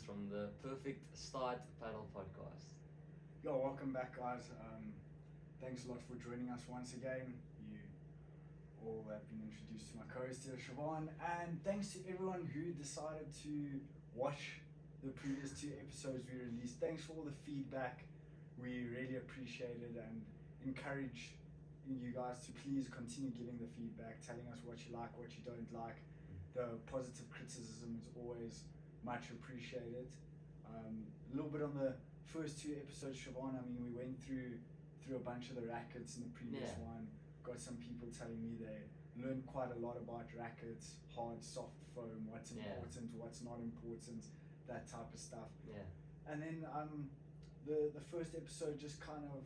from the Perfect Start Paddle Podcast. Yo, welcome back, guys. Thanks a lot for joining us once again. You all have been introduced to my co-host here, Siobhan, and thanks to everyone who decided to watch the previous 2 episodes we released. Thanks for all the feedback. We really appreciate it and encourage you guys to please continue giving the feedback, telling us what you like, what you don't like. The positive criticism is always much appreciated. A little bit on the first 2 episodes, Siobhan, I mean, we went through a bunch of the rackets in the previous one. Got some people telling me they learned quite a lot about rackets, hard, soft foam, what's important, what's not important, that type of stuff. Yeah. And then the first episode, just kind of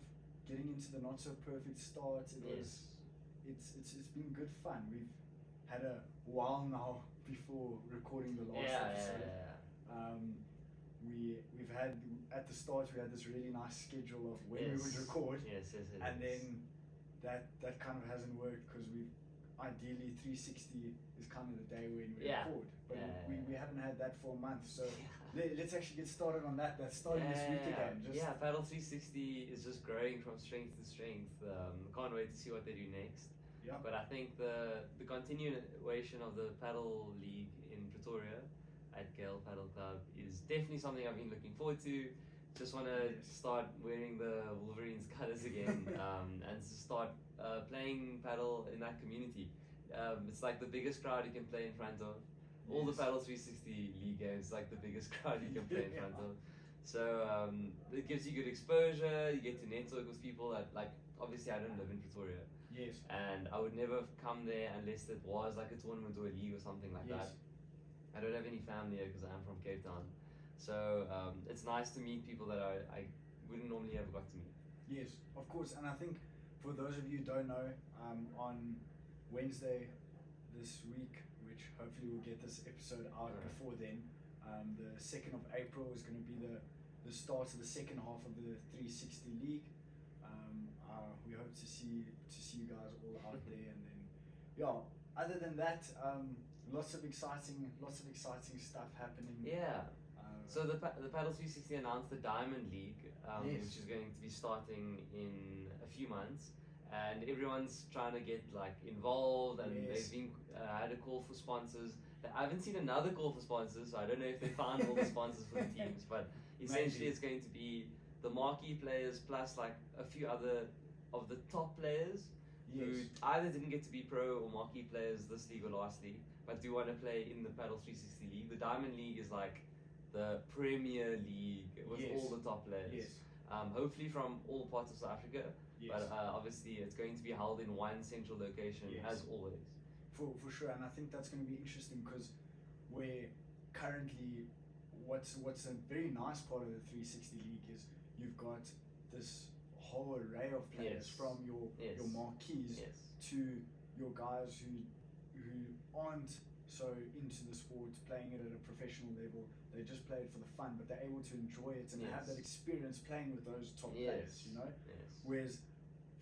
getting into the not so perfect start. It's been good fun. We've had a while now before recording the last episode. We've had, at the start, we had this really nice schedule of when we would record. And then that kind of hasn't worked because we've ideally 360 is kind of the day when we record, but we haven't had that for a month, so let's actually get started on that. That's starting this week again. Paddle 360 is just growing from strength to strength. Can't wait to see what they do next. But I think the continuation of the paddle league in Pretoria at Gale Paddle Club is definitely something I've been looking forward to. Just want to start wearing the Wolverines colours again and to start playing paddle in that community. It's like the biggest crowd you can play in front of. All the Paddle 360 league games, like the biggest crowd you can play in front of. So it gives you good exposure. You get to network with people that, like, obviously I don't live in Pretoria. And I would never have come there unless it was like a tournament or a league or something like that. I don't have any family here because I'm from Cape Town. So it's nice to meet people that I wouldn't normally have got to meet. Yes, of course. And I think for those of you who don't know, on Wednesday this week, which hopefully we'll get this episode out before then, the 2nd of April is going to be the start of the second half of the 360 League. We hope to see you guys all out there, and then other than that, lots of exciting stuff happening. So the Paddle 360 announced the Diamond League, which is going to be starting in a few months, and everyone's trying to get like involved, and they've been had a call for sponsors. I haven't seen another call for sponsors, so I don't know if they found all the sponsors for the teams, but essentially it's going to be the marquee players plus like a few other of the top players who either didn't get to be pro or marquee players this league or last league, but do want to play in the Paddle 360 League. The Diamond League is like the Premier League with all the top players. Hopefully from all parts of South Africa, but obviously it's going to be held in one central location as always. For sure, and I think that's going to be interesting because we're currently, what's a very nice part of the 360 League is you've got this whole array of players from your marquees to your guys who aren't so into the sport, playing it at a professional level. They just play it for the fun, but they're able to enjoy it and have that experience playing with those top players, you know? Whereas,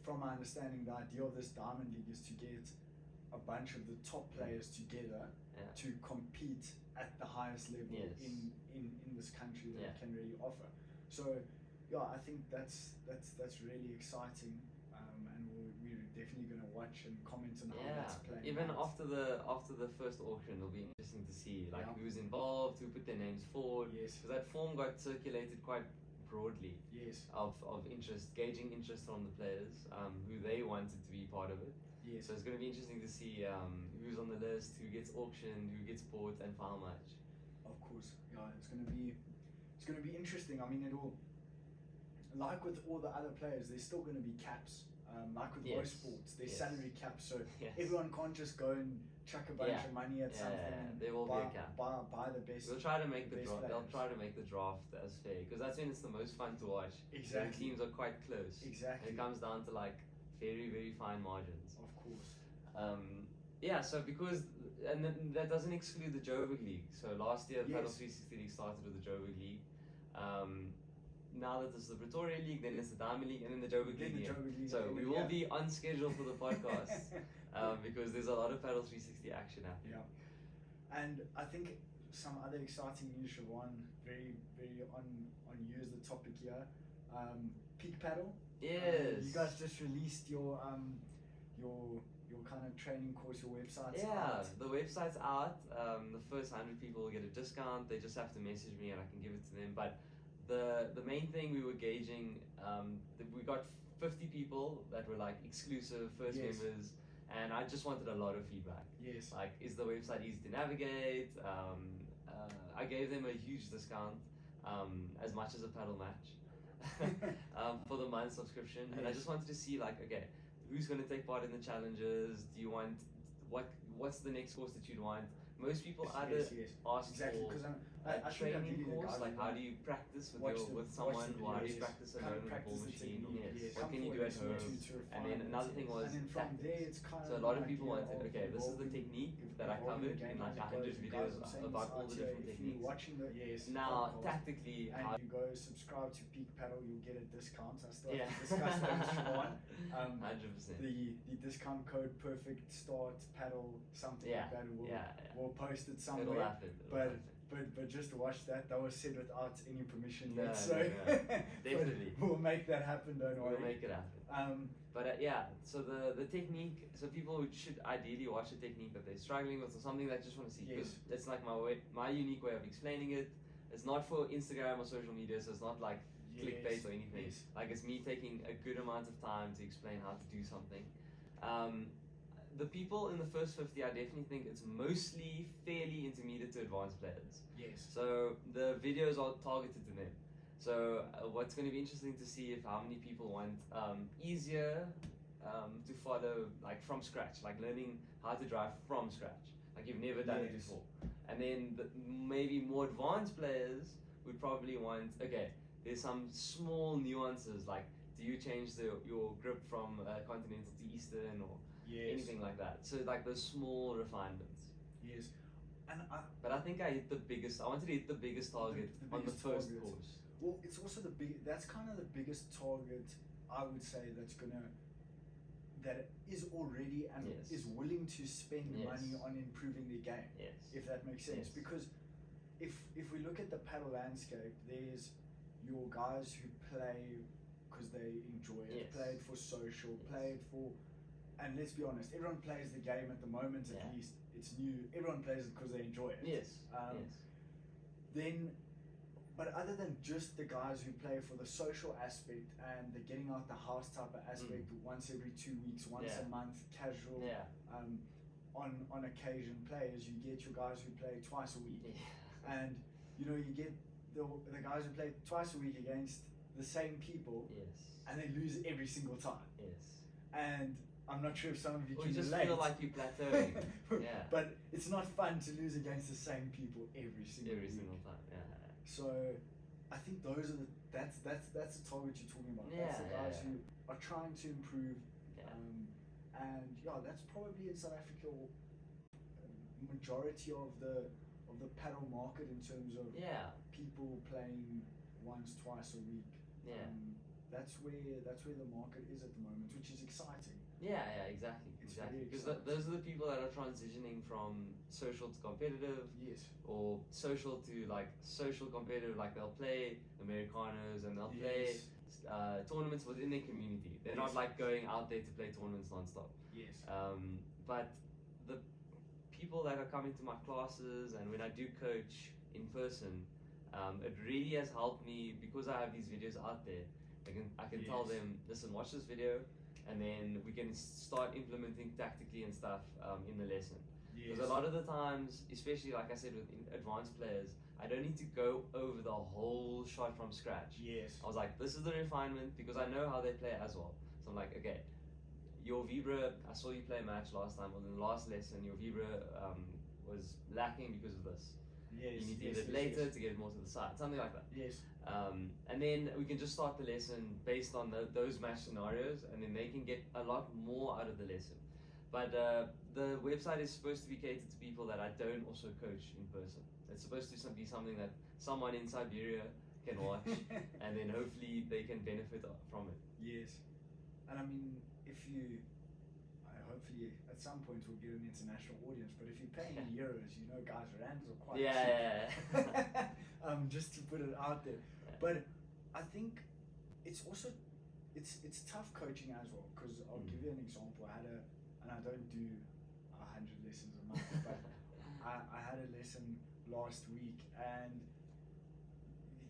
from my understanding, the idea of this Diamond League is to get a bunch of the top players together to compete at the highest level in this country that it can really offer. So I think that's really exciting, and we're definitely going to watch and comment on how that's playing. Even after the first auction, it'll be interesting to see who's involved, who put their names forward. Because that form got circulated quite broadly. Of interest, gauging interest from the players, who they wanted to be part of it. So it's going to be interesting to see who's on the list, who gets auctioned, who gets bought, and for how much. Of course, it's going to be interesting. I mean, it'll, like with all the other players, there's still going to be caps. Like with most sports, there's salary caps, so everyone can't just go and chuck a bunch of money at something. There will be a cap. Buy the best. They'll try to make the draft. They'll try to make the draft as fair, because that's when it's the most fun to watch. The teams are quite close. And it comes down to like very, very fine margins. Of course. So because, and then that doesn't exclude the Joburg League. So last year, the Paddle 360 League started with the Joburg League. Now that it's the Pretoria League, then it's the Diamond League, and then the Joburg League. So we will be on schedule for the podcast because there's a lot of Paddle 360 action happening. And I think some other exciting news, Siobhan, very on you as the topic here. Peak Paddle. Yes. You guys just released your kind of training course, your website's Yeah, out. the website's out. The first 100 people will get a discount. They just have to message me and I can give it to them. But the main thing we were gauging, we got 50 people that were like exclusive first Yes. members, and I just wanted a lot of feedback. Yes. Like, is the website easy to navigate? I gave them a huge discount, as much as a paddle match, for the month subscription. And I Yes. just wanted to see, like, okay, who's going to take part in the challenges? Do you want what's the next course that you'd want? Most people either yes. ask Exactly, for because a I think I'm training really the course, guy like who how do you practice watch with the someone, or how do videos, you practice kind alone of with a ball practice the machine? technique, Yes. yes. What can you Come do for at it, home? to And then refine another it. thing was And then from tactics. there, it's kind So a of lot of an people idea wanted, of okay, this is the evolving- technique that I evolving covered the in game like as it 100 goes. And videos guys, I'm saying about this all out the here, different if techniques. you're watching the Now, podcast, tactically, and how you go subscribe to Peak Paddle, you'll get a discount. I still yeah, have to discuss that with Siobhan. 100%. The discount code Perfect Start Paddle something Yeah, like that. yeah. We'll post it somewhere. It'll happen. But just watch that. That was said without any permission No, yet. So no. Definitely. we'll make that happen. Don't worry. We'll make it happen. But yeah, so the technique, so people should ideally watch a technique that they're struggling with, or something that just want to see, because Yes. it's like my unique way of explaining it. It's not for Instagram or social media, so it's not like clickbait or anything. Yes. Like, it's me taking a good amount of time to explain how to do something. The people in the first 50, I definitely think it's mostly fairly intermediate to advanced players. Yes. So the videos are targeted to them. So what's going to be interesting to see if how many people want easier to follow, like from scratch, like learning how to drive from scratch, like you've never done it Yes. before. And then maybe more advanced players would probably want, okay, there's some small nuances, like do you change your grip from continental to eastern, or anything like that. So like those small refinements. Yes. And But I think I wanted to hit the biggest target The on the biggest first target. course. well, it's also that's kind of the biggest target, I would say, that is already and Yes. is willing to spend Yes. money on improving their game. Yes. If that makes sense. Yes. Because if we look at the paddle landscape, there's your guys who play because they enjoy it, Yes. play it for social, Yes. play it for, and let's be honest, everyone plays the game at the moment. At Yeah. least it's new. Everyone plays it because they enjoy it. Yes. Um, Yes. Then, but other than just the guys who play for the social aspect and the getting out the house type of aspect, once every 2 weeks, once Yeah. a month, casual, Yeah. on occasion players, you get your guys who play twice a week, Yeah. and you get the guys who play twice a week against the same people, Yes. and they lose every single time. Yes. And I'm not sure if some of you Or can you just relate. feel like you're plateauing. Yeah. But it's not fun to lose against the same people every single Every week. single time. Yeah. So I think those are that's the target you're talking about. That's the Yeah, guys yeah. who are trying to improve. Yeah. And yeah, that's probably in South Africa majority of the paddle market in terms of Yeah. people playing once, twice a week. Yeah. That's where the market is at the moment, which is exciting. Yeah, exactly, It's exactly. very Because exciting. those are the people that are transitioning from social to competitive, Yes. or social to like social competitive. Like they'll play Americanos and they'll play tournaments within their community. They're not Yes. like going out there to play tournaments non-stop. Yes. But the people that are coming to my classes and when I do coach in person, it really has helped me because I have these videos out there. I can tell Yes. them, listen, watch this video, and then we can start implementing tactically and stuff in the lesson. Yes. Because a lot of the times, especially like I said with advanced players, I don't need to go over the whole shot from scratch. Yes. I was like, this is the refinement because I know how they play as well. So I'm like, okay, your vibra, I saw you play a match last time, or in the last lesson, your vibra was lacking because of this. Yes. You need to yes, get it yes, later yes. to get it more to the side, something like that. Yes. And then we can just start the lesson based on those match scenarios, and then they can get a lot more out of the lesson. But the website is supposed to be catered to people that I don't also coach in person. It's supposed to be something that someone in Siberia can watch, and then hopefully they can benefit from it. Yes. And I mean, if you, hopefully at some point we'll get an international audience. But if you're paying in euros, you know, guys, rands are quite cheap. Just to put it out there. But I think it's also it's tough coaching as well, because I'll give you an example. And I don't do 100 lessons a month, but I had a lesson last week, and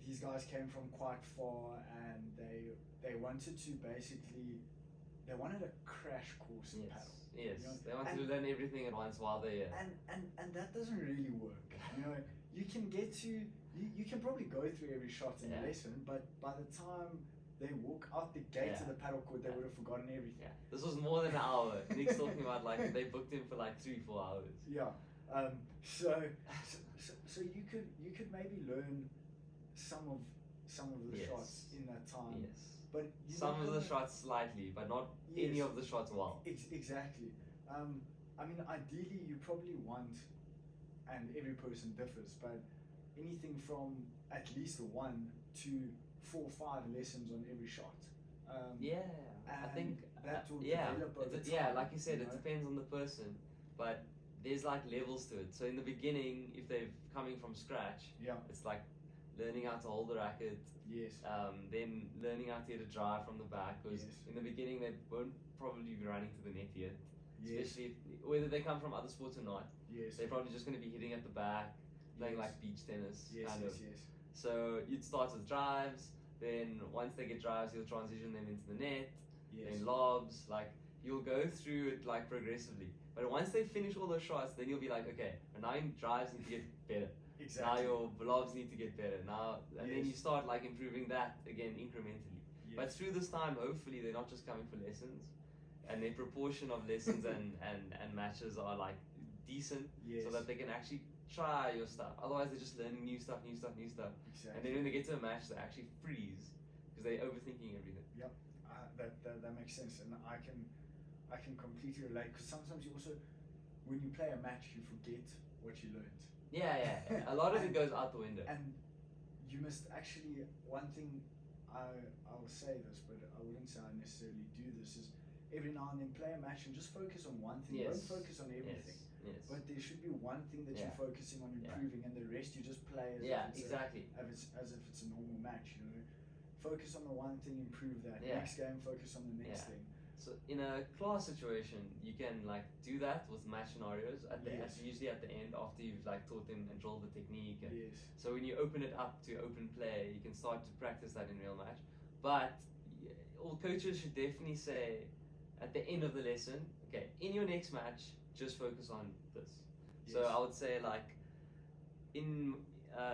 these guys came from quite far, and they wanted to basically, they wanted a crash course in paddle. Yes, you know? They want to learn everything at once while they're here. And that doesn't really work. You know, you can get to, you can probably go through every shot in the lesson, but by the time they walk out the gate to the paddle court, they would have forgotten everything. Yeah. This was more than an hour. Nick's talking about like they booked him for like 3-4 hours. Yeah. So you could maybe learn some of the shots in that time. Yes. But some of the shots slightly, but not any of the shots well. Exactly. I mean, ideally you probably want, and every person differs, but anything from at least 1 to 4 or 5 lessons on every shot. I think that will develop over time. Like you said, it depends on the person, but there's like levels to it. So in the beginning, if they're coming from scratch, it's like learning how to hold the racket. Yes. Then learning how to hit a drive from the back, because in the beginning they won't probably be running to the net yet. Especially whether they come from other sports or not. Yes. They're probably just going to be hitting at the back, playing like beach tennis. Yes. So you'd start with drives. Then once they get drives, you'll transition them into the net. Then lobs. Like you'll go through it like progressively. But once they finish all those shots, then you'll be like, okay, now your drives need to get better. Exactly. Now your lobs need to get better. And then you start like improving that again incrementally. But through this time, hopefully they're not just coming for lessons, and their proportion of lessons and matches are like decent, so that they can actually try your stuff. Otherwise, they're just learning new stuff. Exactly. And then when they get to a match, they actually freeze because they're overthinking everything. Yep, that makes sense, and I can completely relate, because sometimes you also, when you play a match, you forget what you learned. A lot of it goes out the window. And you must actually, one thing, I'll say this, but I wouldn't say I necessarily do this, is every now and then play a match and just focus on one thing. Don't focus on everything. But there should be one thing that you're focusing on improving, and the rest you just play as if it's a normal match. You know, focus on the one thing, improve that. Next game, focus on the next thing. So in a class situation, you can like do that with match scenarios usually at the end, after you've like taught them and drilled the technique. And so when you open it up to open play, you can start to practice that in real match. But all coaches should definitely say at the end of the lesson, okay, in your next match, just focus on this. So I would say like in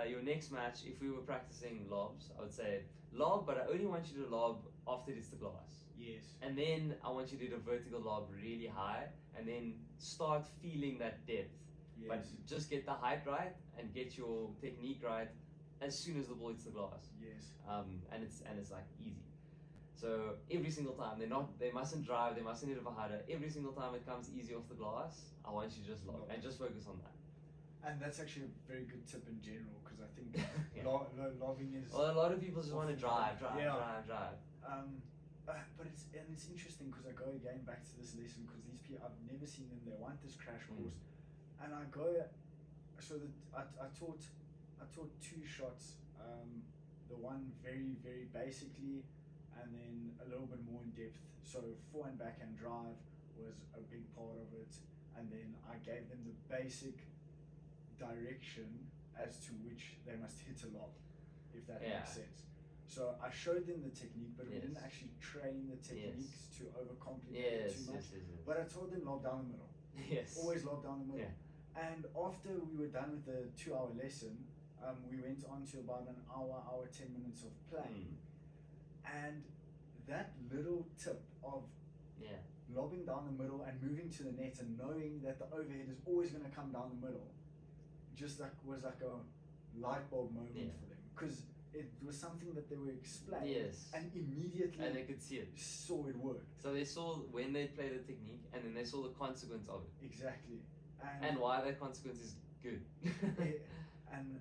your next match, if we were practicing lobs, I would say lob, but I only want you to lob after it hits the glass. And then I want you to do a vertical lob really high, and then start feeling that depth. But just get the height right and get your technique right as soon as the ball hits the glass. And it's like easy. So every single time they mustn't drive, they mustn't hit a harder. Every single time it comes easy off the glass, I want you to just lob and just focus on that. And that's actually a very good tip in general, because I think lobbing is. Well, a lot of people just want to drive. But it's interesting, because I go again back to this lesson, because these people, I've never seen them. They want this crash course, and I go. So that I taught 2 shots. The one very very basically, and then a little bit more in depth. So forehand, backhand drive was a big part of it, and then I gave them the basic direction as to which they must hit a lob, if that makes sense. So I showed them the technique, but we didn't actually train the techniques to overcomplicate it too much. But I told them lob down the middle. Always lob down the middle. And after we were done with the 2-hour lesson, we went on to about an hour 10 minutes of play. And that little tip of lobbing down the middle and moving to the net and knowing that the overhead is always going to come down the middle, just like was like a light bulb moment for them, because it was something that they were explaining, and immediately and they could see it, saw it work. So they saw when they played the technique, and then they saw the consequence of it. Exactly. And why that consequence is good. And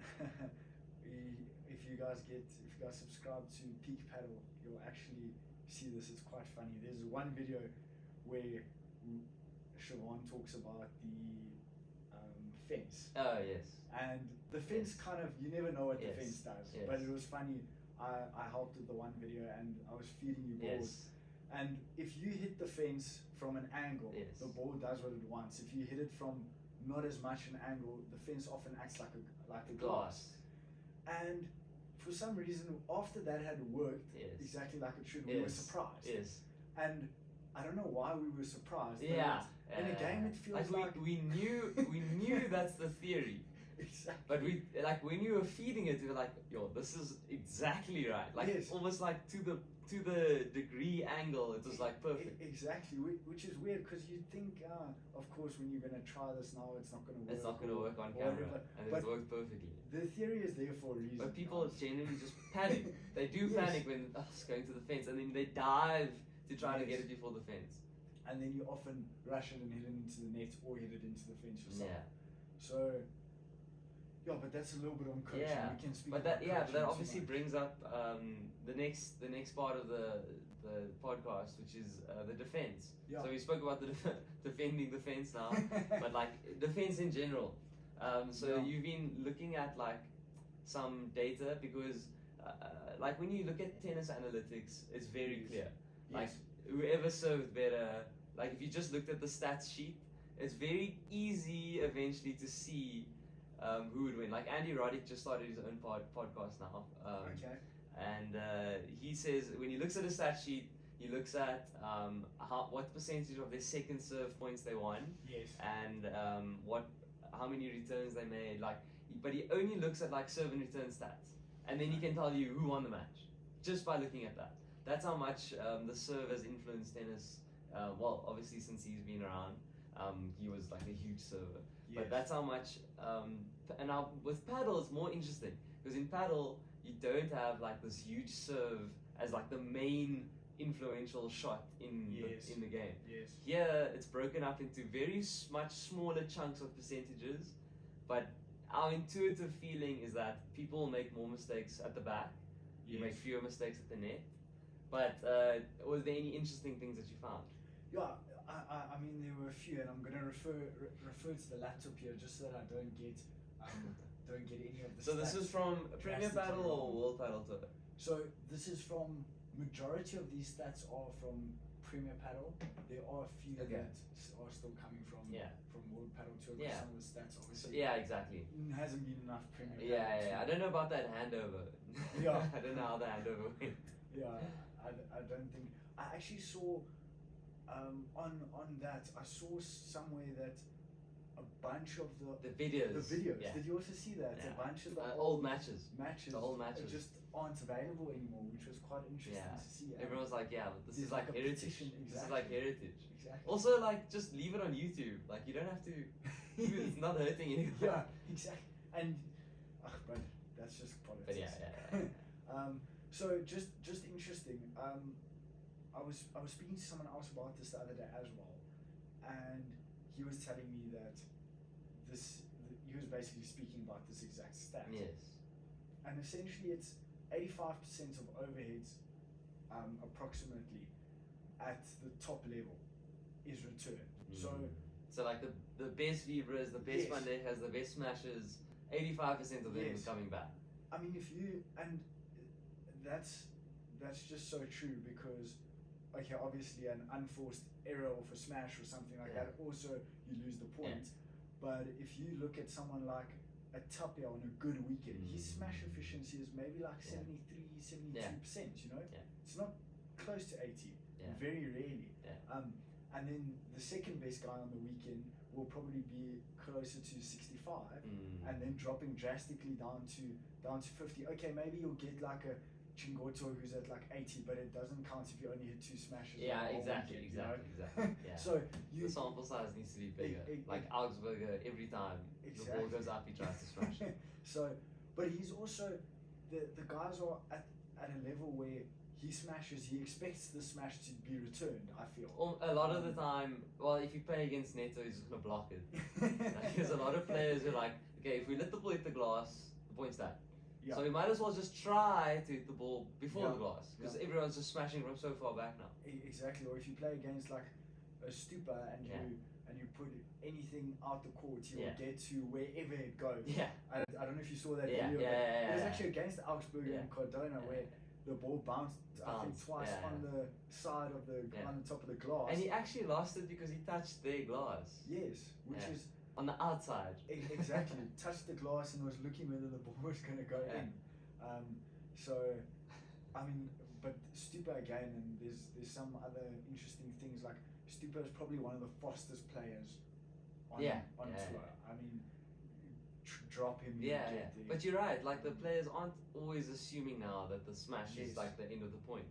if you guys subscribe to Peak Paddle, you'll actually see this. It's quite funny. There's one video where Siobhan talks about the fence. Oh yes. And the fence Yes. kind of, you never know what the Yes. fence does. Yes. But it was funny. I helped with the one video and I was feeding you balls. Yes. And if you hit the fence from an angle, Yes. the ball does what it wants. If you hit it from not as much an angle, the fence often acts like a glass. And for some reason, after that had worked Yes. exactly like it should, we were Yes. surprised. Yes. And I don't know why we were surprised. but Yeah. in a game, it feels like we knew that's the theory. exactly. But when you were feeding it, you were like, yo, this is exactly right. Like Yes. almost like to the degree angle, it was like perfect. Exactly, which is weird because you think, of course, when you're gonna try this now, it's not gonna work. It's not gonna work on or camera, whatever. and But it worked perfectly. the theory is there for a reason. But people guys. generally just panic. They do Yes. panic when it's going to the fence, and then they dive to try to Yes. get it before the fence. And then you often rush it and hit it into the net or hit it into the fence yourself. Yeah. So, yeah, but that's a little bit on coaching. Yeah, We can speak but about that coaching that too obviously much. brings up the next part of the podcast, which is the defense. Yeah. So we spoke about the defending the fence now, but like defense in general. So Yeah. you've been looking at like some data because like when you look at tennis analytics, it's very Yes. clear. Like Yes. whoever served better. Like if you just looked at the stats sheet, it's very easy eventually to see who would win. Like Andy Roddick just started his own podcast now. Okay. And he says when he looks at a stat sheet, he looks at what percentage of their second serve points they won, Yes. and how many returns they made. Like, but he only looks at like serve and return stats, and then he can tell you who won the match just by looking at that. That's how much the serve has influenced tennis. Well, obviously since he's been around, he was like a huge server. Yes. But that's how much. And now with paddle, it's more interesting because in paddle you don't have like this huge serve as like the main influential shot in Yes. in the game. Yes. Here it's broken up into very much smaller chunks of percentages, but our intuitive feeling is that people make more mistakes at the back. You make fewer mistakes at the net. But was there any interesting things that you found? Yeah, I mean there were a few, and I'm gonna refer to the laptop here just so that I don't get any of the. So this stats is from Premier drastically Paddle or wrong. World Paddle Tour? So this is from majority of these stats are from Premier Paddle. There are a few Okay. that are still coming from Yeah. World Paddle Tour. 'Cause Yeah. Some of the stats So, obviously yeah, exactly. hasn't been enough Premier Paddle. Yeah. I don't know about that handover. Yeah. I don't know how the handover went. Yeah, I don't think I actually saw on that I saw somewhere that a bunch of The videos. videos. Yeah. Did you also see that? Yeah. A bunch of the Old matches. matches, the old matches. just aren't available anymore, which was quite interesting Yeah. to see. And Everyone's like, yeah, but this There's is like like a heritage. petition, This is like exactly. heritage. exactly. Also, like, just leave it on YouTube. Like, you don't have to. It's not hurting anyone. Yeah, exactly. And but that's just politics. But yeah. So just interesting. I was speaking to someone else about this the other day as well, and he was telling me that he was basically speaking about this exact stat. Yes. And essentially, it's 85% of overheads, approximately, at the top level, is return. So like the best Vibras, the best Yes. Bandejas, the best Smashes, 85% of them Yes. is coming back. I mean, and that's just so true because, okay, obviously an unforced error off a smash or something like Yeah. that, also you lose the point. But if you look at someone like a Tapia on a good weekend, his smash efficiency is maybe like 73, 72%, you know? Yeah. It's not close to 80, Yeah. very rarely. Yeah. And then the second best guy on the weekend will probably be closer to 65, and then dropping drastically down to 50. Okay, maybe you'll get like a Chingoto who's at like 80, but it doesn't count if you only hit 2 smashes. Yeah, on the whole exactly. weekend, you know? Yeah. So The sample size needs to be bigger. Like Augsburger, every time the ball Exactly. goes up, he tries to smash it. So, but he's also the guys are at a level where he smashes. He expects the smash to be returned. I feel. A lot of the time, well, if you play against Neto, he's just gonna block it. Like, there's a lot of players who are like, okay, if we let the ball hit the glass, the point's done. Yeah. So we might as well just try to hit the ball before Yeah. the glass because Yeah. everyone's just smashing from so far back now. Exactly. Or if you play against like a Stupa and Yeah. and you put anything out the court, you'll Yeah. get to wherever it goes. Yeah. I don't know if you saw that Yeah, video. yeah, but yeah, it was yeah. actually against Augsburg Yeah. and Cardona where the ball bounced, I think, twice yeah. on the side of the Yeah. on the top of the glass. And he actually lost it because he touched their glass yes, which Yeah. is on the outside. exactly touched the glass and was looking whether the ball was going to go Yeah. in. So, I mean, but Stupa again, and there's some other interesting things like Stupa is probably one of the fastest players on Yeah. on Yeah. tour. I mean, drop him. Yeah, you yeah. get there. But you're right. Like the players aren't always assuming now that the smash Yes. is like the end of the point.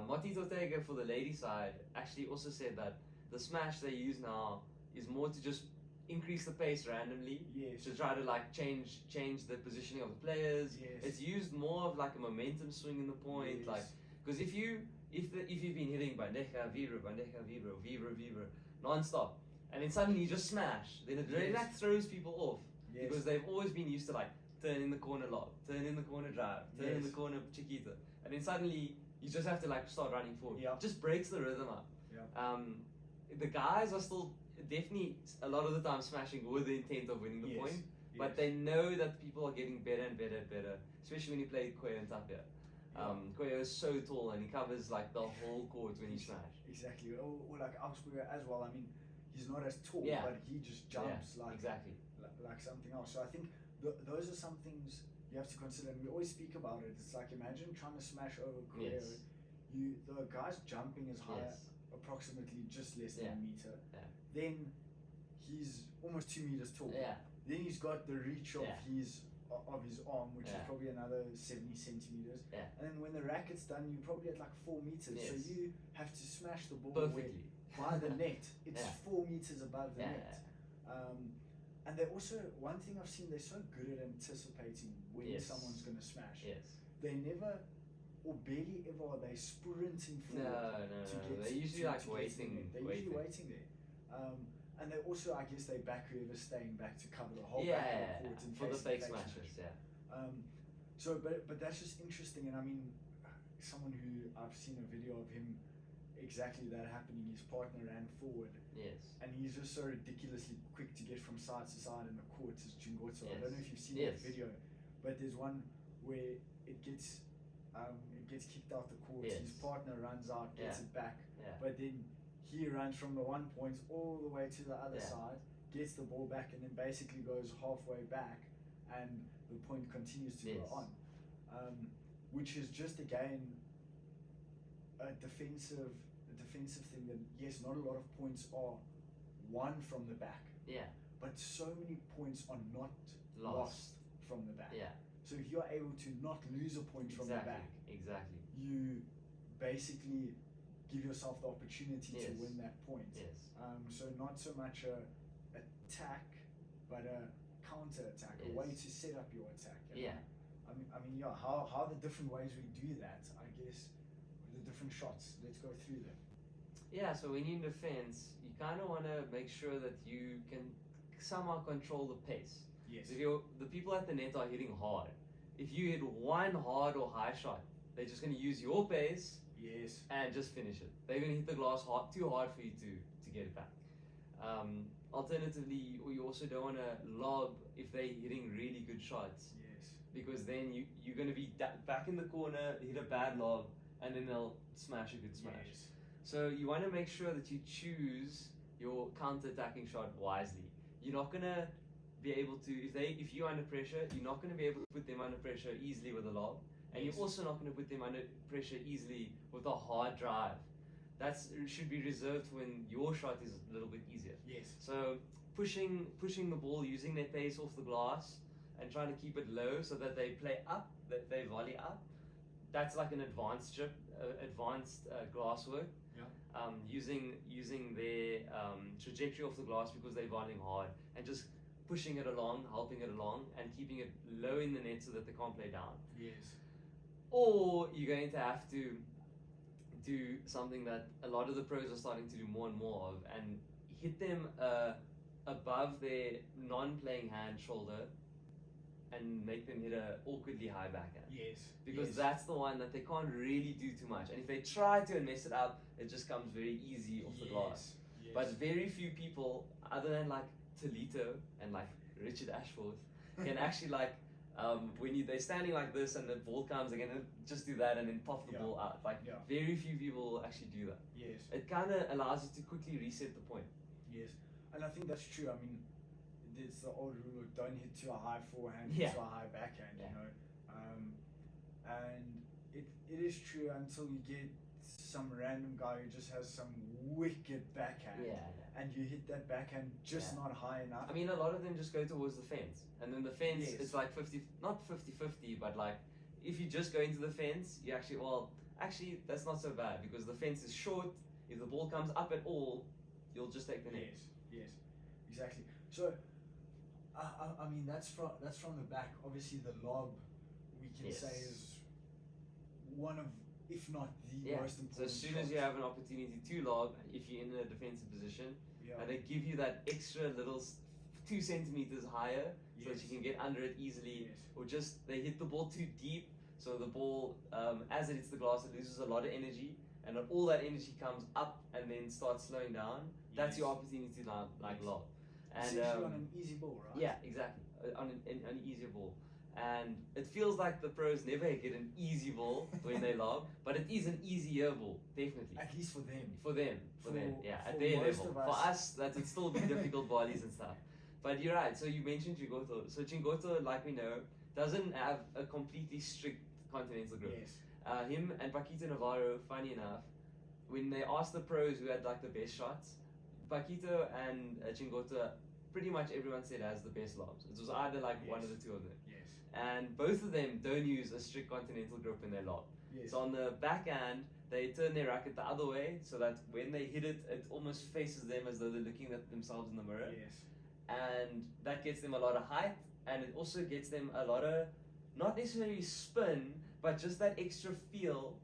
Martins Ortega for the lady side actually also said that the smash they use now is more to just increase the pace randomly Yes. to try to like change the positioning of the players. Yes. It's used more of like a momentum swing in the point, Yes. like because if you've been hitting Bandeja, Vibra, non-stop, and then suddenly you just smash, then it really Yes. like throws people off. Yes. Because they've always been used to like turn in the corner lob, turn in the corner drive, turn in Yes. the corner chiquita, and then suddenly you just have to like start running forward. Yeah. Just breaks the rhythm up. Yeah. The guys are still definitely a lot of the time smashing with the intent of winning the Yes. point, Yes. but they know that people are getting better and better and better, especially when you play Cuellar and Tapia. Cuellar is so tall and he covers like the whole court when you smash. Exactly. Or like Augsburg as well. I mean, he's not as tall, Yeah. but he just jumps Yeah, like exactly. like something else. So I think those are some things you have to consider, and we always speak about it. It's like imagine trying to smash over Cuellar. Yes. The guy's jumping as high, Yes. approximately just less than Yeah. a meter. Yeah. Then he's almost 2 meters tall. Yeah. Then he's got the reach of Yeah. his arm, which is Yeah. probably another 70 centimeters. Yeah. And then when the racket's done, you're probably at like 4 meters. So Yes. you have to smash the ball Perfectly. by the net. It's Yeah. 4 meters above the Yeah, net. And they also, one thing I've seen, they're so good at anticipating when Yes. someone's going to smash. Yes. They never, or barely ever, are they sprinting No, forward no, to no. get They're usually to like get to the waiting. net. They're usually waiting there. And they also, I guess, they back whoever's staying back to cover the whole back of the court in for the case fake of smashes. smash. Yeah. So, but that's just interesting, and I mean, someone who I've seen a video of him, exactly that happening. His partner ran forward, Yes. and he's just so ridiculously quick to get from side to side in the court as Chingotso. I Yes. don't know if you've seen Yes. that video, but there's one where it gets kicked out the court. Yes. His partner runs out, gets Yeah. it back, Yeah. but then he runs from the one point all the way to the other Yeah. side, gets the ball back, and then basically goes halfway back, and the point continues to Yes. go on. Which is just again a defensive thing that yes, not a lot of points are won from the back, Yeah. but so many points are not Lost. lost from the back. Yeah. So if you're able to not lose a point from the Exactly. back, Exactly. you basically give yourself the opportunity to Yes. win that point. Yes. So not so much a attack, but a counter attack, a Yes. way to set up your attack. you know? Yeah. I mean, yeah. How the different ways we do that? I guess the different shots. Let's go through them. Yeah, so when you're in defense, you kind of want to make sure that you can somehow control the pace. Yes. If the people at the net are hitting hard, if you hit one hard or high shot, they're just going to use your pace Yes. and just finish it. They're going to hit the glass too hard for you to get it back. Alternatively, you also don't want to lob if they're hitting really good shots, Yes. because then you're going to be back in the corner, hit a bad lob, and then they'll smash a good smash. Yes. So you want to make sure that you choose your counter-attacking shot wisely. You're not gonna be able to if you're under pressure, you're not gonna be able to put them under pressure easily with a lob, and Yes. you're also not gonna put them under pressure easily with a hard drive. That should be reserved when your shot is a little bit easier. Yes. So pushing the ball, using their pace off the glass, and trying to keep it low so that they play up, that they volley up. That's like an advanced glass work. Yeah. Using their trajectory off the glass because they're volleying hard, and just pushing it along, helping it along, and keeping it low in the net so that they can't play down. Yes. Or you're going to have to do something that a lot of the pros are starting to do more and more of, and hit them above their non-playing hand shoulder, and make them hit a awkwardly high backhand. Yes. Because yes. that's the one that they can't really do too much. And if they try to and mess it up, it just comes very easy off the glass. Yes. But very few people, other than like Tolito and like Richard Ashworth, can actually like when they're standing like this and the ball comes, they're gonna just do that and then pop the ball out. Like very few people will actually do that. Yes. It kind of allows you to quickly reset the point. Yes, and I think that's true. I mean, it's the old rule of don't hit to a high forehand, Yeah. hit to a high backhand. Yeah. You know, and it is true until you get some random guy who just has some wicked backhand. Yeah. And you hit that backhand just not high enough. I mean, a lot of them just go towards the fence. And then the fence, Yes. it's like 50, not 50-50, but like if you just go into the fence, you actually, that's not so bad because the fence is short. If the ball comes up at all, you'll just take the net. Yes, exactly. So, I mean, that's from the back. Obviously, the lob, we can say, is one of, if not the most important. So as soon as you have an opportunity to lob, if you're in a defensive position, and they give you that extra little 2 centimeters higher, so that you can get under it easily, or just they hit the ball too deep, so the ball, as it hits the glass, it loses a lot of energy, and all that energy comes up and then starts slowing down. That's your opportunity to lob. And essentially on an easy ball, right? Yeah, exactly. On an easier ball. And it feels like the pros never get an easy ball when they lob, but it is an easier ball, definitely. At least for them. For them, yeah, for at their most level. of us. For us, that would still be difficult volleys and stuff. But you're right, so you mentioned Chingoto. So Chingoto, like we know, doesn't have a completely strict continental grip. Yes. Him and Paquito Navarro, funny enough, when they asked the pros who had like the best shots, Paquito and Chingoto, pretty much everyone said has the best lobs. It was either like one of the two of them. Yes. And both of them don't use a strict continental grip in their lob. Yes. So on the backhand, they turn their racket the other way so that when they hit it, it almost faces them as though they're looking at themselves in the mirror. Yes. And that gets them a lot of height, and it also gets them a lot of, not necessarily spin, but just that extra feel.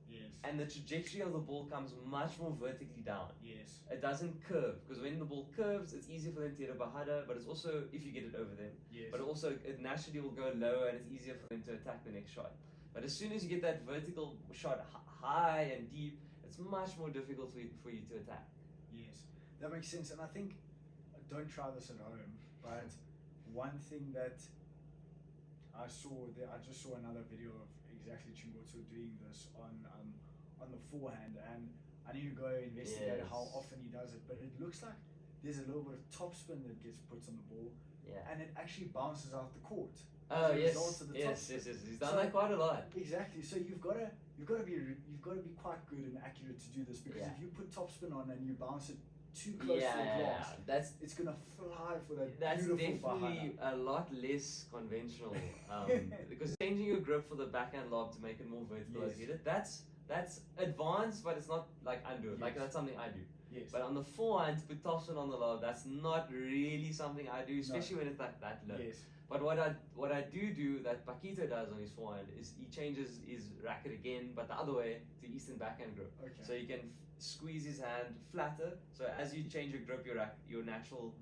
Yes. And the trajectory of the ball comes much more vertically down. Yes. It doesn't curve, because when the ball curves, it's easier for them to hit a bahada, but it's also, if you get it over them, Yes. but also it naturally will go lower and it's easier for them to attack the next shot. But as soon as you get that vertical shot high and deep, it's much more difficult for you to attack. Yes, that makes sense. And I think, don't try this at home, but one thing that I just saw another video of exactly Chingoto doing this on the forehand, and I need to go investigate how often he does it, but it looks like there's a little bit of topspin that gets put on the ball, and it actually bounces out the court. Oh yes, yes. He's done that quite a lot. Exactly. So you've got to be quite good and accurate to do this, because if you put topspin on and you bounce it too close to the glass, it's gonna fly for that beautiful definitely bahana. a lot less conventional, because changing your grip for the backhand lob to make it more vertical as you hit it, that's advanced, but it's not like undo it. Like that's something I do. Yes. But on the forehand, to put topspin on the lob, that's not really something I do, especially when it's like that low. Yes. But what I do that Paquito does on his forehand is he changes his racket again, but the other way to Eastern backhand grip. Okay. So you can squeeze his hand flatter. So as you change your grip, your natural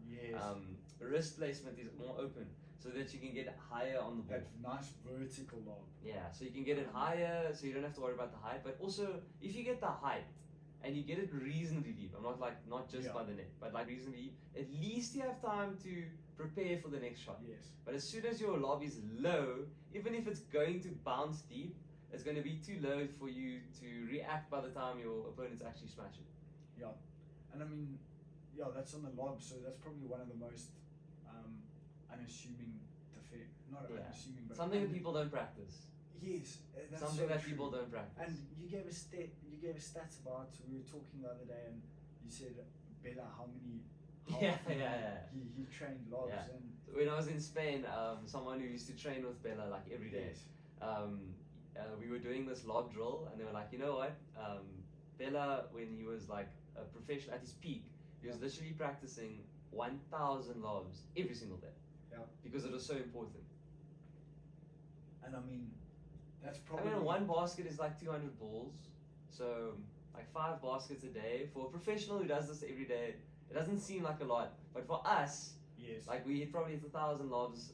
wrist placement is more open, so that you can get higher on the ball. That nice vertical lob. Yeah, so you can get it higher, so you don't have to worry about the height. But also, if you get the height and you get it reasonably deep, I'm not just by the net, but like reasonably deep, at least you have time to prepare for the next shot. Yes. But as soon as your lob is low, even if it's going to bounce deep, it's going to be too low for you to react by the time your opponents actually smash it. Yeah, and I mean, that's on the lob, so that's probably one of the most unassuming unassuming, but something that people don't practice. Yes, that's something so that true. people don't practice. And you gave a stats about, we were talking the other day, and you said Bella how often he trained lobs. Yeah. And when I was in Spain, someone who used to train with Bella like every day. We were doing this lob drill, and they were like, you know what, Bella, when he was like a professional at his peak, he was literally practicing 1,000 lobs every single day. Because it was so important. And I mean, that's probably... one basket is like 200 balls, so like 5 baskets a day. For a professional who does this every day, it doesn't seem like a lot, but for us, like we probably hit 1,000 lobs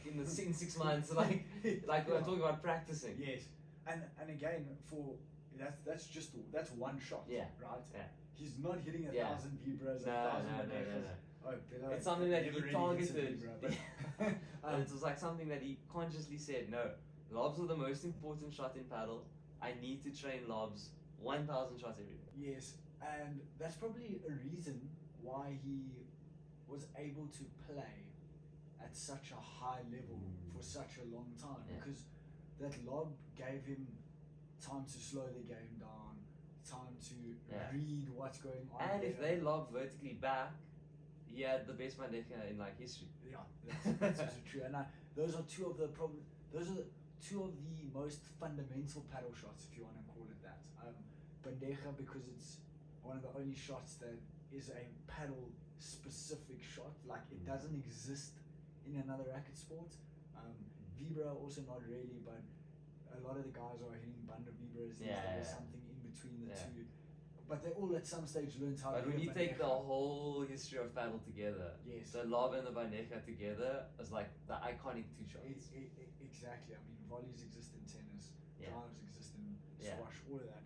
in 6 months. Like we're talking about practicing. Yes, and again, for that's one shot. Yeah. Right. Yeah. he's not hitting 1,000 Yeah. vibras, No, 1,000 no, no, Bandejas. no. Oh, Bella It's something that never he really hits a targeted. vibra, but, But it was like something that he consciously said, no, lobs are the most important shot in paddle. I need to train lobs 1,000 shots every day. yes, and that's probably a reason why he was able to play at such a high level for such a long time, Yeah. because that lob gave him time to slow the game down, time to Yeah. read what's going on. And if there. they lob vertically back, he had the best Bandeja in like history. Yeah, that's also true. And those are two of the Those are two of the most fundamental paddle shots, if you want to call it that. Bandeja, because it's one of the only shots that is a paddle specific shot. Like it doesn't exist in another racket sport. Vibra also not really, but a lot of the guys are hitting banda vibras. There's something in between the two. But they all at some stage learned how But to when hit you a take the Bandeja. whole history of paddle together, Yes. the lob and the Bandeja together is like the iconic two shots. Exactly. I mean, volleys exist in tennis, Yeah. drives exist in Yeah. squash, all of that.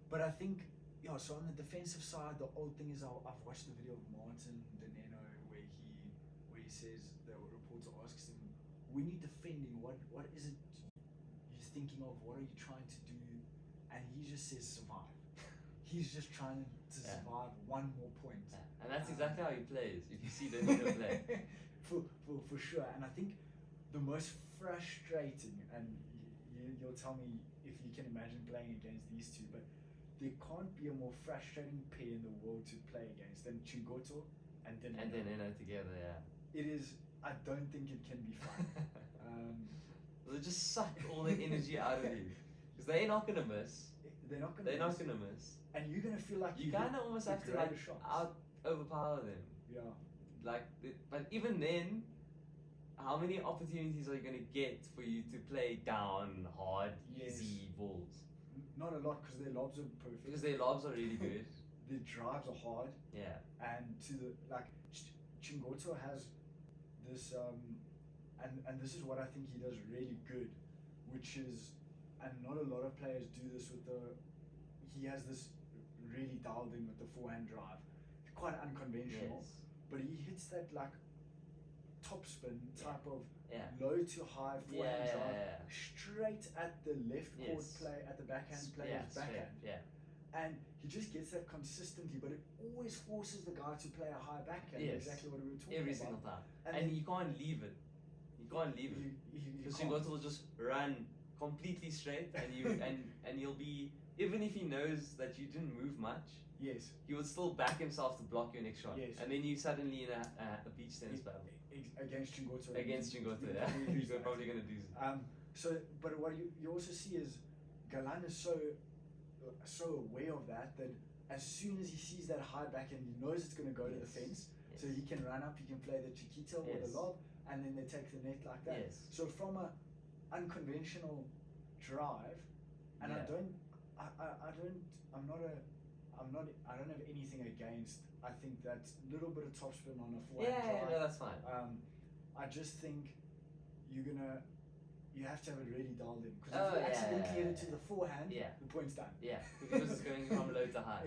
But I think, yeah. So on the defensive side, the old thing is I've watched the video of Martin Deneno where he says the reporter asks him, when you're defending, what is it you're thinking of? What are you trying to do? And he just says survive. He's just trying to survive one more point. Yeah. And that's exactly how he plays. If you see Danilo play. For sure. And I think the most frustrating, and you'll tell me if you can imagine playing against these two, but there can't be a more frustrating pair in the world to play against than Chingoto and Deneno. And then Eno together, yeah. It is. I don't think it can be fun. They just suck all the energy out of you. Because they're not going to miss. They're not going to miss. And you're going to feel like You kind of almost have to like overpower them. Yeah. Like, but even then, how many opportunities are you going to get for you to play down, hard, easy balls? Not a lot, because their lobs are perfect. Because their lobs are really good. Their drives are hard. Yeah. And to the like, Chingoto has this and this is what I think he does really good, which is, and not a lot of players do this with he has this really dialed in with the forehand drive, quite unconventional, but he hits that like topspin type of low to high forehand drive straight at the left court play, at the backhand player's backhand. And he just gets that consistently, but it always forces the guy to play a high backhand. Exactly what we were talking about. Every single time. And you can't leave it. You can't leave it. Because Chingoto will just run completely straight, and and he'll be, even if he knows that you didn't move much, he would still back himself to block your next shot. And then you suddenly in a beach tennis battle. Against Chingoto. Yeah. You're probably going to do so. But what you also see is Galan is so aware of that as soon as he sees that high backhand, he knows it's going to go to the fence. So he can run up, he can play the Chiquita or the lob, and then they take the net like that. So from a unconventional drive, and I don't have anything against. I think that little bit of topspin on a forehand drive. No, that's fine. I just think you have to have it really dialed in, because if you accidentally hit it to the forehand, the point's done. Because it's going from low to high.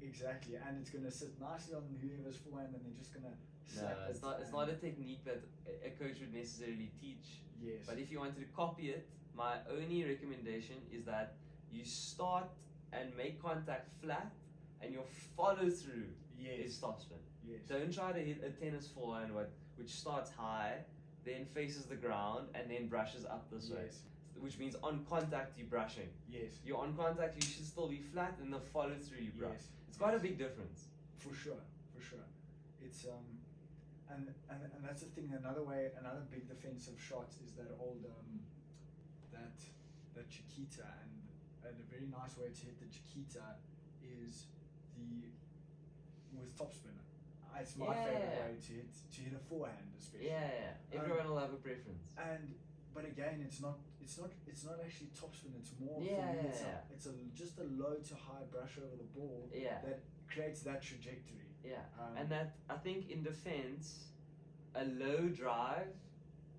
Exactly, and it's going to sit nicely on whoever's forehand, and they're just going to slap it. It's not a technique that a coach would necessarily teach. But if you wanted to copy it, my only recommendation is that you start and make contact flat, and your follow through is topspin. Don't try to hit a tennis forehand which starts high, then faces the ground, and then brushes up this way. Which means on contact you're brushing. You're on contact, you should still be flat, and the follow through you brush. It's quite a big difference. For sure. It's and that's the thing. Another big defensive shot is that old that Chiquita, and a very nice way to hit the Chiquita is with topspin. It's my favorite way to hit a forehand, especially. Everyone will have a preference. But again, it's not actually topspin. It's more it's just a low to high brush over the ball that creates that trajectory. And that, I think in defense, a low drive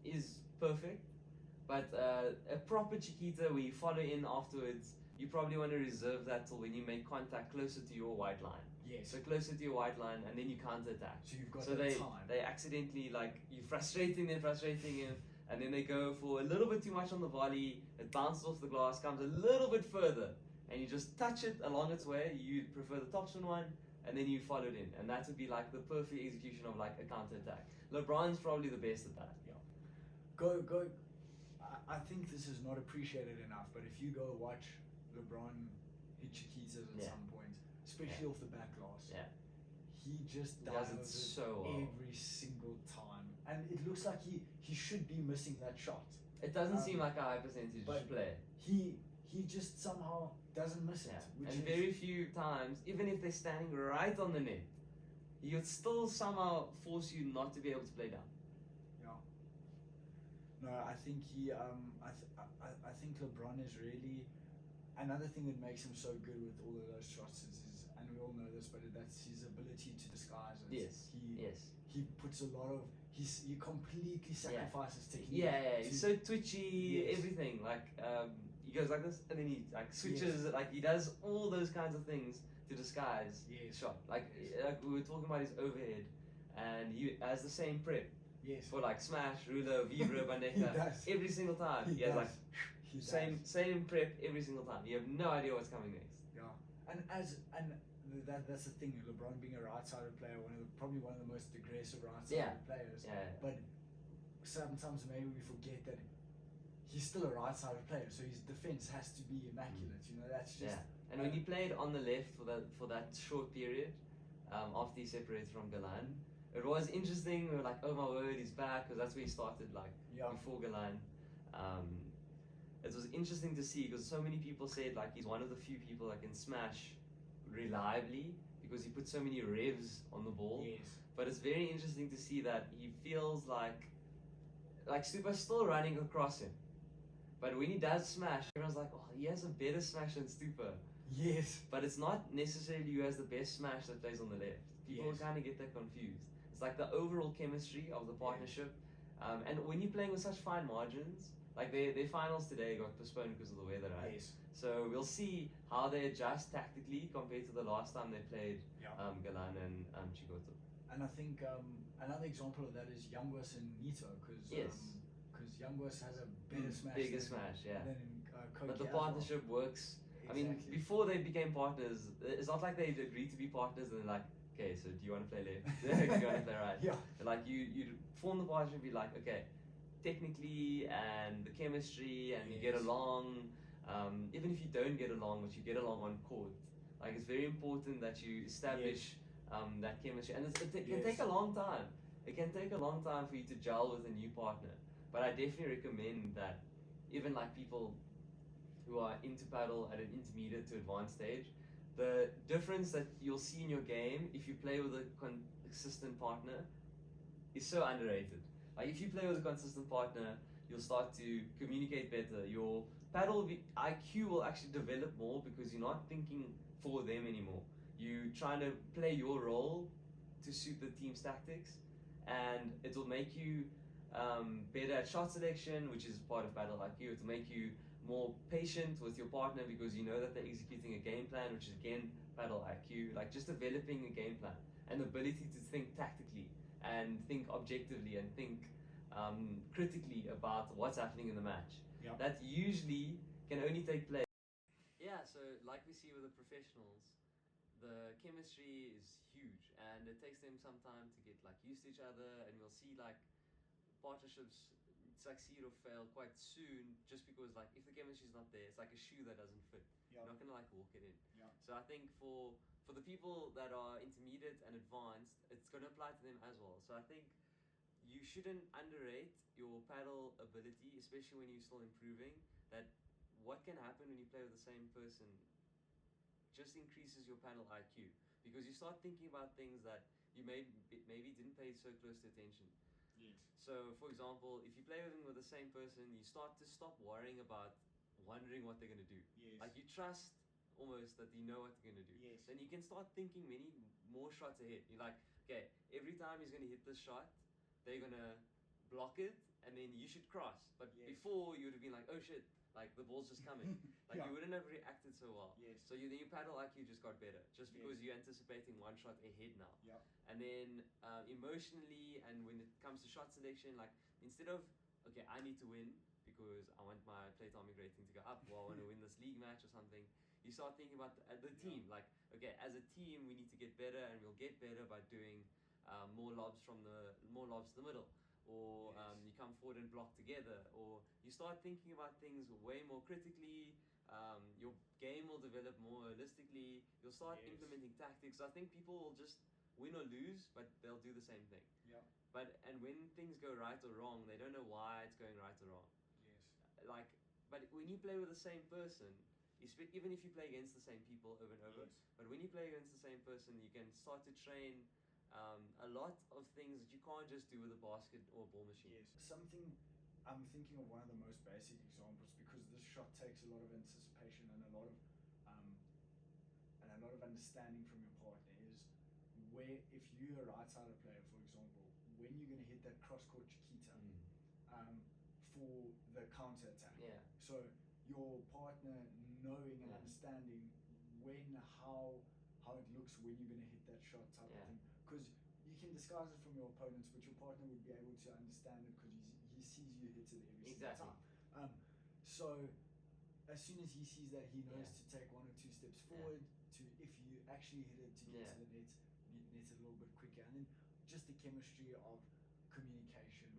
is perfect, but a proper Chiquita where you follow in afterwards you probably want to reserve that till when you make contact closer to your white line. Yes. So closer to your white line, and then you counter attack. So you've got so the time. they accidentally, like, you're frustrating them, and then they go for a little bit too much on the volley. It bounces off the glass, comes a little bit further, and you just touch it along its way. You prefer the topspin one, and then you follow it in, and that would be like the perfect execution of like a counter attack. LeBron's probably the best at that. Yeah. Go. I think this is not appreciated enough, but if you go watch LeBron hit Chiquitas at some point, especially off the back glass, he just does dials it so well. every single time, and it looks like he should be missing that shot. It doesn't seem like a high percentage play. He just somehow doesn't miss it. And very few times, even if they're standing right on the net, he would still somehow force you not to be able to play down. Yeah. No, I think I think LeBron is really another thing that makes him so good with all of those shots is and we all know this, but that's his ability to disguise it. Yes. He puts a lot of he completely sacrifices technique. He's so twitchy, everything. Like he goes like this, and then he like switches. Like he does all those kinds of things to disguise his shot. Like we were talking about his overhead, and he has the same prep. Yes. For like smash, ruler, vibra, bandeka, every single time. He has like same prep every single time. You have no idea what's coming next. Yeah, and that's the thing. LeBron being a right-sided player, probably one of the most aggressive right-sided players. But sometimes maybe we forget that he's still a right-sided player, so his defense has to be immaculate. You know, that's just. And when he played on the left for that short period, after he separated from Galan, it was interesting. We were like, oh my word, he's back, because that's where he started, like before Galan. It was interesting to see because so many people said like he's one of the few people that can smash reliably because he puts so many revs on the ball. Yes. But it's very interesting to see that he feels like Stupa's still running across him. But when he does smash, everyone's like, oh, he has a better smash than Stupa. Yes. But it's not necessarily who has the best smash that plays on the left. People kind of get that confused. It's like the overall chemistry of the partnership. And when you're playing with such fine margins, like their finals today got postponed because of the weather, right? Yes. So we'll see how they adjust tactically compared to the last time they played Galan and Chigoto. And I think another example of that is Youngwas and Nito, because Youngwas has a better smash than Koki. But the partnership works. Exactly. I mean, before they became partners, it's not like they agreed to be partners and they're like, okay, so do you want to play left? Do you want to play right? Yeah. Like you form the partnership, be like, okay, technically and the chemistry and you get along. Even if you don't get along, but you get along on court, like it's very important that you establish that chemistry, and it can take a long time. It can take a long time for you to gel with a new partner, but I definitely recommend that even like people who are into paddle at an intermediate to advanced stage, the difference that you'll see in your game if you play with a consistent partner is so underrated. Like if you play with a consistent partner, you'll start to communicate better. Your paddle IQ will actually develop more because you're not thinking for them anymore. You're trying to play your role to suit the team's tactics, and it will make you better at shot selection, which is part of paddle IQ. It will make you more patient with your partner because you know that they're executing a game plan, which is again paddle IQ. Like just developing a game plan and the ability to think tactically and think objectively and think critically about what's happening in the match. That usually can only take place. Yeah, so like we see with the professionals, the chemistry is huge and it takes them some time to get like used to each other, and we'll see like partnerships succeed or fail quite soon just because like if the chemistry is not there, it's like a shoe that doesn't fit. You're not gonna like walk it in. So I think for the people that are intermediate and advanced, it's gonna apply to them as well. So I think you shouldn't underrate your paddle ability, especially when you're still improving. That what can happen when you play with the same person just increases your paddle IQ because you start thinking about things that you maybe didn't pay so close to attention. Yes. So, for example, if you play with the same person, you start to stop worrying about wondering what they're going to do. Yes. Like you trust almost that you know what they're going to do. Yes. Then you can start thinking many more shots ahead. You're like, okay, every time he's going to hit this shot, they're going to block it and then you should cross. But Yes. before you would have been like, oh shit, like the ball's just coming. Like Yeah. you wouldn't have reacted so well. Yes. So your paddle IQ just got better, just because Yes. you're anticipating one shot ahead now. Yeah. And then emotionally, and when it comes to shot selection, like instead of, okay, I need to win because I want my Playtomic rating to go up, or I want to win this league match or something, you start thinking about the team. Like, okay, as a team, we need to get better, and we'll get better by doing more lobs to the middle, or Yes. you come forward and block together, or you start thinking about things way more critically. Your game will develop more holistically. You'll start Yes. implementing tactics. I think people will just win or lose, but they'll do the same thing. Yeah. And when things go right or wrong, they don't know why it's going right or wrong. Yes. Like, but when you play with the same person, even if you play against the same people over and over, Yes. but when you play against the same person, you can start to train a lot of things that you can't just do with a basket or a ball machine. Yes. Something I'm thinking of, one of the most basic examples, because this shot takes a lot of anticipation and a lot of understanding from your partner, is where, if you're a right-sided player, for example, when you're going to hit that cross-court Chiquita for the counter-attack. Yeah. So your partner knowing and Yeah. understanding how it looks when you're going to hit that shot type Yeah. of thing. Because you can disguise it from your opponents, but your partner would be able to understand it because he sees you hit it every single Exactly. time. So as soon as he sees that, he knows Yeah. to take 1 or 2 steps Yeah. forward to, if you actually hit it, to get Yeah. to the net it a little bit quicker. And then just the chemistry of communication,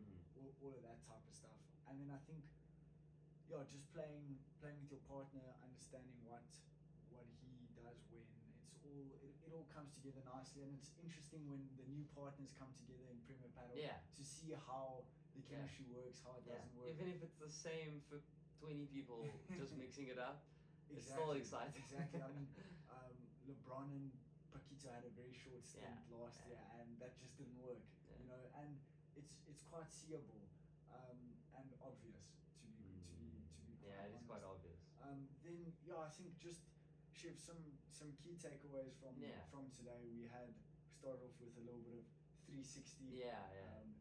all of that type of stuff. And then I think, yeah, just playing with your partner, understanding what he does when it all comes together nicely. And it's interesting when the new partners come together in Premier Paddle to see how the chemistry works, how it doesn't work. Even if it's the same for 20 people just mixing it up, it's Exactly, still exciting. Exactly. I mean, LeBron and Paquito had a very short stint last year, and that just didn't work. Yeah. You know, and it's quite seeable and obvious to be quite Yeah, it is honest. quite obvious. Then I think just Shiv, some key takeaways from today. We started off with a little bit of 360. Yeah.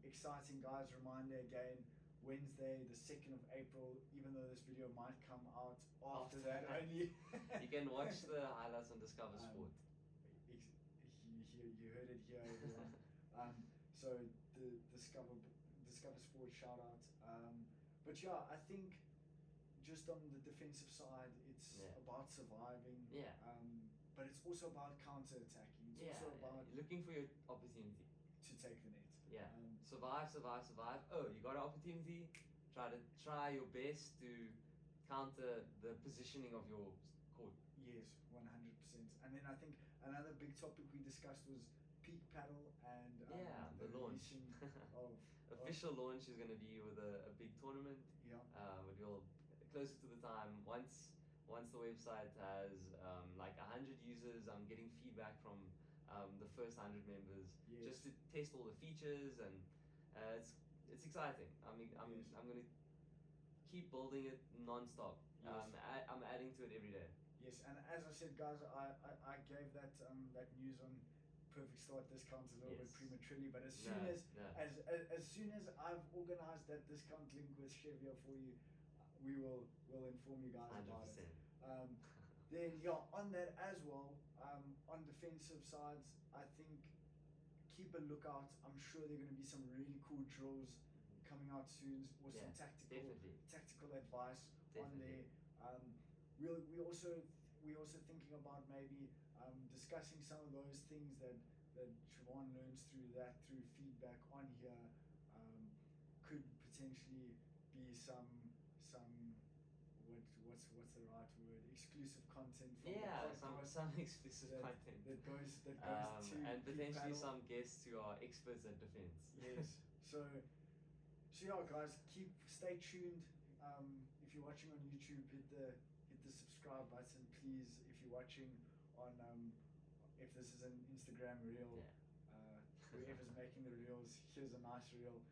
Exciting, guys. Reminder again, Wednesday, the 2nd of April, even though this video might come out after that only. You can watch the highlights on Discover Sport. You heard it here, everyone. So the Discover Sport shout out. But yeah, I think just on the defensive side, it's about surviving. Yeah. But it's also about counter-attacking. It's also about looking for your opportunity to take the net. Yeah. Survive. Oh, you got an opportunity. Try your best to counter the positioning of your court. Yes, 100%. And then I think another big topic we discussed was peak paddle and the launch. Official launch is going to be with a big tournament. Yeah. But we'll closer to the time. Once the website has like 100 users, I'm getting feedback from the first 100 members just to test all the features, and it's exciting. I'm going to keep building it non-stop. Yes. I'm adding to it every day. Yes, and as I said, guys, I gave that news on Perfect Start discounts a little bit prematurely, but as soon as I've organized that discount link with Chevia for you, we'll inform you guys 100%. about it. Then on that as well, on defensive sides, I think keep a lookout. I'm sure there are going to be some really cool drills coming out soon, or some tactical advice on there. We're also thinking about maybe discussing some of those things that Siobhan learns through feedback on here. Could potentially be some what's the right word? Exclusive content from the podcast. some exclusive content that goes to and potentially paddle. some guests who are experts at defense. Yes. So yeah, guys, stay tuned. If you're watching on YouTube, hit the subscribe button, please. If you're watching on if this is an Instagram reel, whoever's making the reels, here's a nice reel.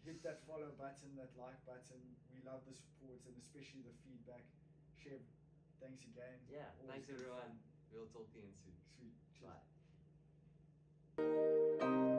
Hit that follow button, that like button. We love the support and especially the feedback. Sheb, thanks again. Yeah, Always thanks everyone. fun. We'll talk again soon. Sweet. Cheers. Bye.